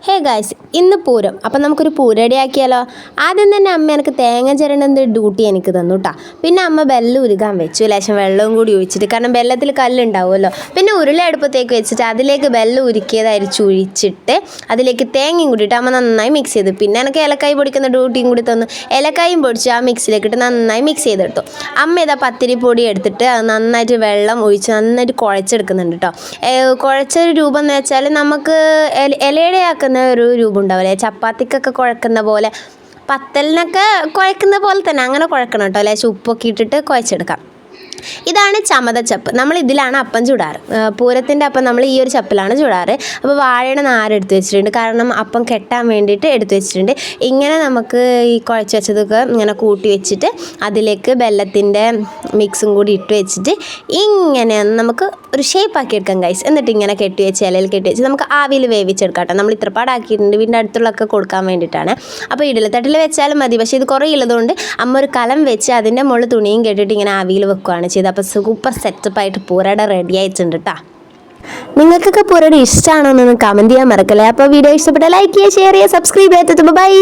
Hey guys, ഇന്ന് പൂരം. അപ്പം നമുക്കൊരു പൂരടി ആക്കിയാലോ? ആദ്യം തന്നെ അമ്മ എനിക്ക് തേങ്ങ ചിരണ്ടുന്ന ഡ്യൂട്ടി എനിക്ക് തന്നു കേട്ടോ. പിന്നെ അമ്മ ബെല്ലം ഉരുകാൻ വെച്ചു, ലേശം വെള്ളവും കൂടി ഒഴിച്ചിട്ട്, കാരണം ബെല്ലത്തിൽ കല്ലുണ്ടാവുമല്ലോ. പിന്നെ ഉരുള അടുപ്പത്തേക്ക് വെച്ചിട്ട് അതിലേക്ക് ബെല്ലം ഉരുക്കിയതായിരിക്കും ഒഴിച്ചിട്ട് അതിലേക്ക് തേങ്ങയും കൂടിയിട്ട് അമ്മ നന്നായി മിക്സ് ചെയ്തു. പിന്നെ എനിക്ക് ഏലക്കായ് പൊടിക്കുന്ന ഡ്യൂട്ടിയും കൂടി തന്നു. ഏലക്കായും പൊടിച്ച് ആ മിക്സിലേക്ക് ഇട്ട് നന്നായി മിക്സ് ചെയ്തെടുത്തു. അമ്മ ഇതാ പത്തിരിപ്പൊടി എടുത്തിട്ട് അത് നന്നായിട്ട് വെള്ളം ഒഴിച്ച് നന്നായിട്ട് കുഴച്ചെടുക്കുന്നുണ്ട് കേട്ടോ. കുഴച്ചൊരു രൂപം എന്ന് വെച്ചാൽ നമുക്ക് ഇലയുടെ ഒരു രൂപം ഉണ്ടാവില്ലേ, ചപ്പാത്തിക്കൊക്കെ കുഴക്കുന്ന പോലെ, പത്തലിനൊക്കെ കുഴക്കുന്ന പോലെ തന്നെ അങ്ങനെ കുഴക്കണം കേട്ടോ. ലേശം ഉപ്പൊക്കെ ഇട്ടിട്ട് കുഴച്ചെടുക്കാം. ഇതാണ് ചമതച്ചപ്പ്. നമ്മൾ ഇതിലാണ് അപ്പം ചുടാറ്. പൂരത്തിൻ്റെ അപ്പം നമ്മൾ ഈ ഒരു ചപ്പിലാണ് ചുടാറ്. അപ്പോൾ വാഴയുടെ നാര് എടുത്ത് വെച്ചിട്ടുണ്ട്, കാരണം അപ്പം കെട്ടാൻ വേണ്ടിയിട്ട് എടുത്ത് വെച്ചിട്ടുണ്ട്. ഇങ്ങനെ നമുക്ക് ഈ കുഴച്ച് വെച്ചതൊക്കെ ഇങ്ങനെ കൂട്ടി വെച്ചിട്ട് അതിലേക്ക് വെല്ലത്തിൻ്റെ മിക്സും കൂടി ഇട്ട് വെച്ചിട്ട് ഇങ്ങനെ നമുക്ക് ഒരു ഷേപ്പാക്കി എടുക്കാം ഗൈസ്. എന്നിട്ട് ഇങ്ങനെ കെട്ടി വെച്ച് ഇലയിൽ കെട്ടി വെച്ച് നമുക്ക് ആവിയിൽ വേവിച്ചെടുക്കാം കേട്ടോ. നമ്മൾ ഇത്രപ്പാടാക്കിയിട്ടുണ്ട്, വീടിൻ്റെ അടുത്തുള്ളൊക്കെ കൊടുക്കാൻ വേണ്ടിയിട്ടാണ്. അപ്പോൾ ഇഡലിത്തട്ടിൽ വെച്ചാലും മതി. പക്ഷേ ഇത് കുറേ ഉള്ളതുകൊണ്ട് അമ്മ ഒരു കലം വെച്ച് അതിൻ്റെ മുകളിൽ തുണിയും കെട്ടിയിട്ട് ഇങ്ങനെ ആവിയിൽ വെക്കുകയാണ് ചെയ്ത്. അപ്പോൾ സൂപ്പർ സെറ്റപ്പായിട്ട് പൂരട റെഡി ആയിട്ടുണ്ട് കേട്ടോ. നിങ്ങൾക്കൊക്കെ പൂരട ഇഷ്ടമാണോ എന്നൊന്ന് കമൻറ്റ് ചെയ്യാൻ മറക്കല്ലേ. അപ്പോൾ വീഡിയോ ഇഷ്ടപ്പെട്ടാൽ ലൈക്ക് ചെയ്യുക, ഷെയർ ചെയ്യുക, സബ്സ്ക്രൈബ് ചെയ്യുക. ബൈ.